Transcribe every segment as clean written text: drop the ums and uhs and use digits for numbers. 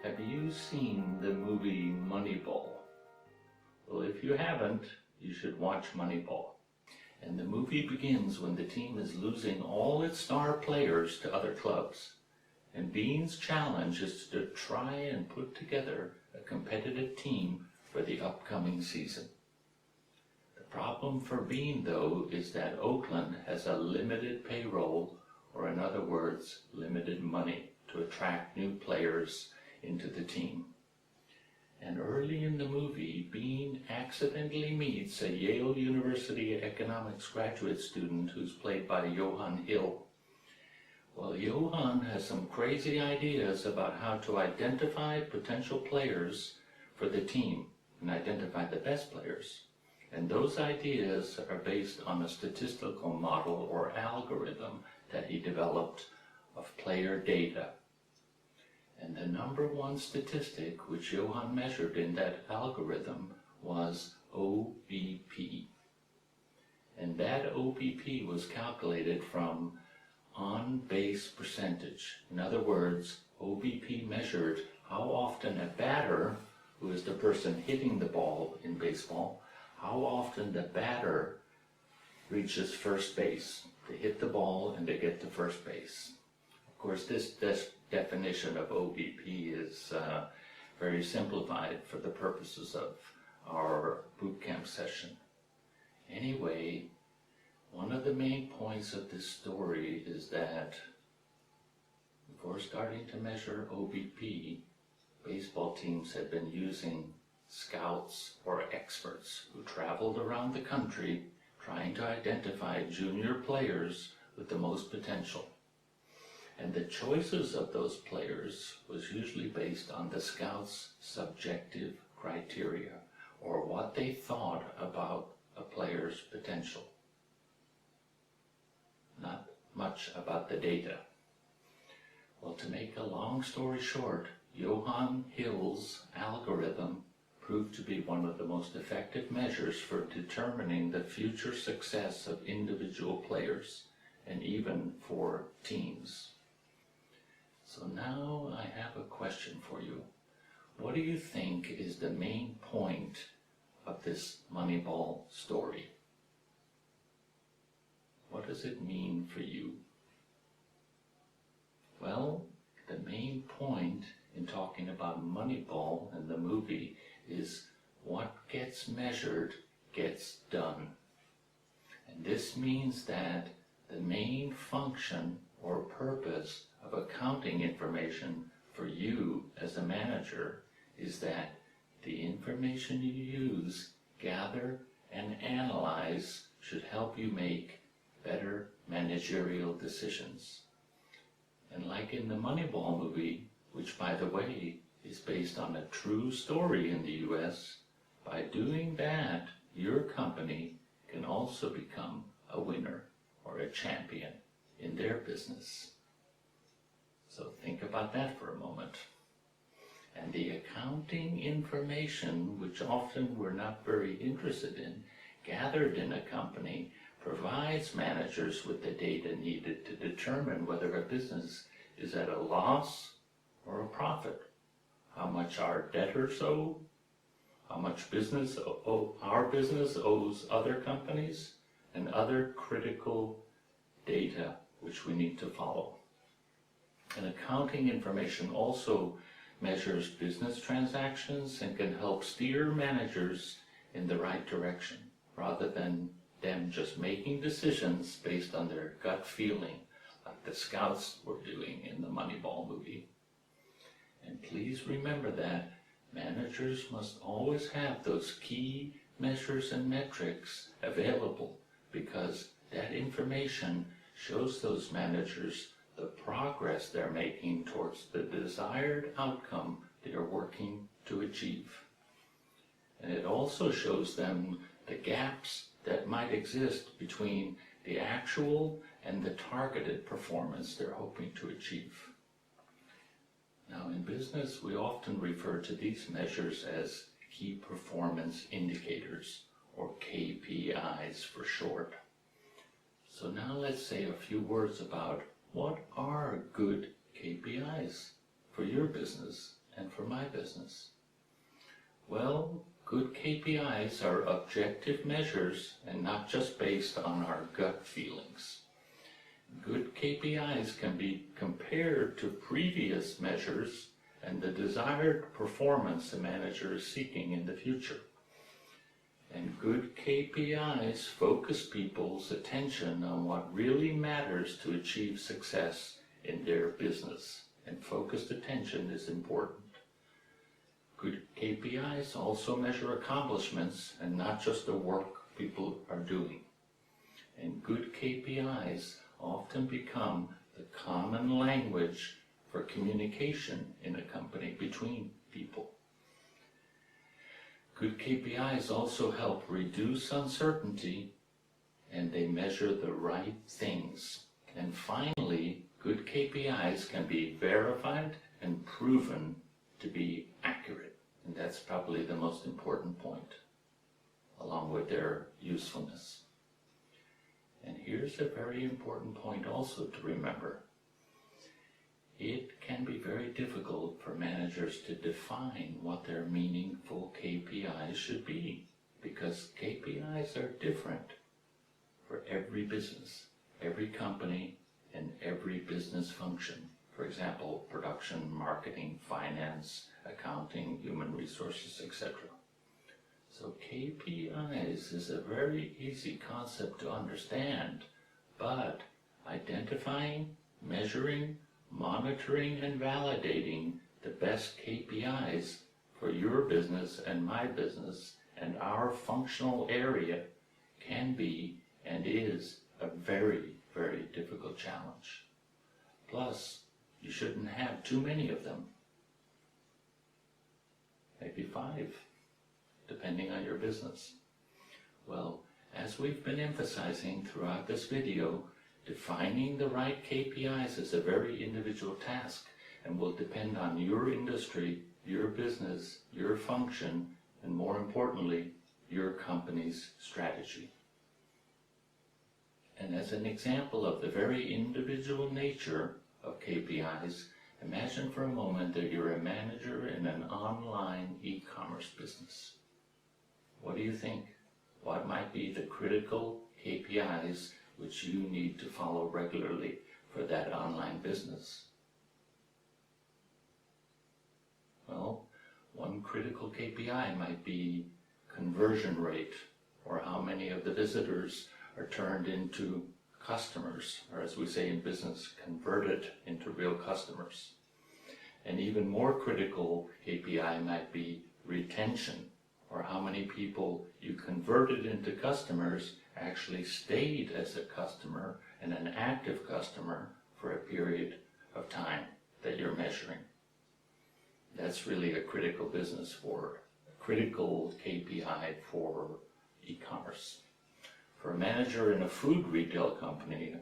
Have you seen the movie Moneyball? Well, if you haven't, you should watch Moneyball. And the movie begins when the team is losing all its star players to other clubs. And Bean's challenge is to try and put together a competitive team for the upcoming season. The problem for Bean, though, is that Oakland has a limited payroll, or in other words, limited money to attract new players into the team. And early in the movie, Bean accidentally meets a Yale University economics graduate student who's played by Johan Hill. Well, Johan has some crazy ideas about how to identify potential players for the team and identify the best players. And those ideas are based on a statistical model or algorithm that he developed of player data. And the number one statistic which Johan measured in that algorithm was OBP. And that OBP was calculated from on-base percentage. In other words, OBP measured how often a batter, who is the person hitting the ball in baseball, how often the batter reaches first base. They hit the ball and they get to first base. Of course, this definition of OBP is very simplified for the purposes of our boot camp session. Anyway, one of the main points of this story is that before starting to measure OBP, baseball teams had been using scouts or experts who traveled around the country trying to identify junior players with the most potential. And the choices of those players was usually based on the scouts' subjective criteria, or what they thought about a player's potential. Not much about the data. Well, to make a long story short, Johan Hill's algorithm proved to be one of the most effective measures for determining the future success of individual players, and even for teams. So now I have a question for you. What do you think is the main point of this Moneyball story? What does it mean for you? Well, the main point in talking about Moneyball and the movie is what gets measured gets done. And this means that the main function or purpose of accounting information for you as a manager is that the information you use, gather, and analyze should help you make better managerial decisions. And like in the Moneyball movie, which by the way is based on a true story in the US, by doing that, your company can also become a winner or a champion in their business. So think about that for a moment. And the accounting information, which often we're not very interested in, gathered in a company, provides managers with the data needed to determine whether a business is at a loss or a profit. How much our debtors owe, how much our business owes other companies, and other critical data which we need to follow. And accounting information also measures business transactions and can help steer managers in the right direction, rather than them just making decisions based on their gut feeling, like the scouts were doing in the Moneyball movie. And please remember that managers must always have those key measures and metrics available, because that information shows those managers the progress they're making towards the desired outcome they are working to achieve. And it also shows them the gaps that might exist between the actual and the targeted performance they're hoping to achieve. Now, in business, we often refer to these measures as key performance indicators, or KPIs for short. So now let's say a few words about what are good KPIs for your business and for my business? Well, good KPIs are objective measures and not just based on our gut feelings. Good KPIs can be compared to previous measures and the desired performance a manager is seeking in the future. And good KPIs focus people's attention on what really matters to achieve success in their business. And focused attention is important. Good KPIs also measure accomplishments and not just the work people are doing. And good KPIs often become the common language for communication in a company between people. Good KPIs also help reduce uncertainty, and they measure the right things. And finally, good KPIs can be verified and proven to be accurate. And that's probably the most important point, along with their usefulness. And here's a very important point also to remember. It can be very difficult for managers to define what their meaningful KPIs should be, because KPIs are different for every business, every company, and every business function. For example, production, marketing, finance, accounting, human resources, etc. So KPIs is a very easy concept to understand, but identifying, measuring, monitoring, and validating the best KPIs for your business and my business and our functional area can be and is a very, very difficult challenge. Plus, you shouldn't have too many of them. Maybe 5, depending on your business. Well, as we've been emphasizing throughout this video, defining the right KPIs is a very individual task and will depend on your industry, your business, your function, and more importantly, your company's strategy. And as an example of the very individual nature of KPIs, imagine for a moment that you're a manager in an online e-commerce business. What do you think? What might be the critical KPIs which you need to follow regularly for that online business? Well, one critical KPI might be conversion rate, or how many of the visitors are turned into customers, or as we say in business, converted into real customers. An even more critical KPI might be retention, or how many people you converted into customers actually stayed as a customer and an active customer for a period of time that you're measuring. That's really a critical critical KPI for e-commerce. For a manager in a food retail company,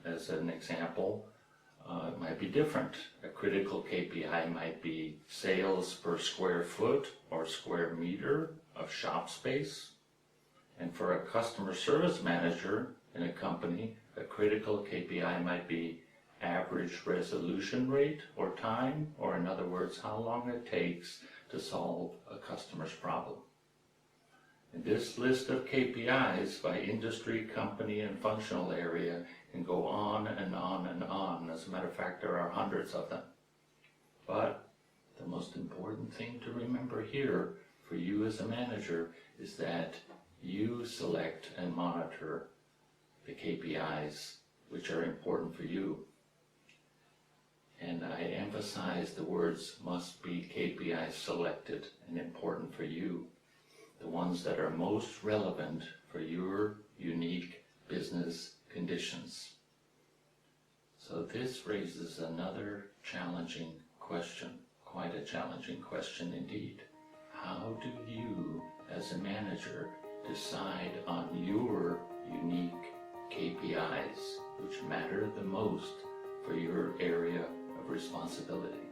as an example, it might be different. A critical KPI might be sales per square foot or square meter of shop space. And for a customer service manager in a company, a critical KPI might be average resolution rate or time, or in other words, how long it takes to solve a customer's problem. And this list of KPIs by industry, company, and functional area can go on and on and on. As a matter of fact, there are hundreds of them. But the most important thing to remember here for you as a manager is that you select and monitor the KPIs which are important for you. And I emphasize the words must be KPIs selected and important for you, the ones that are most relevant for your unique business conditions. So this raises another challenging question, quite a challenging question indeed. How do you, as a manager, decide on your unique KPIs, which matter the most for your area of responsibility?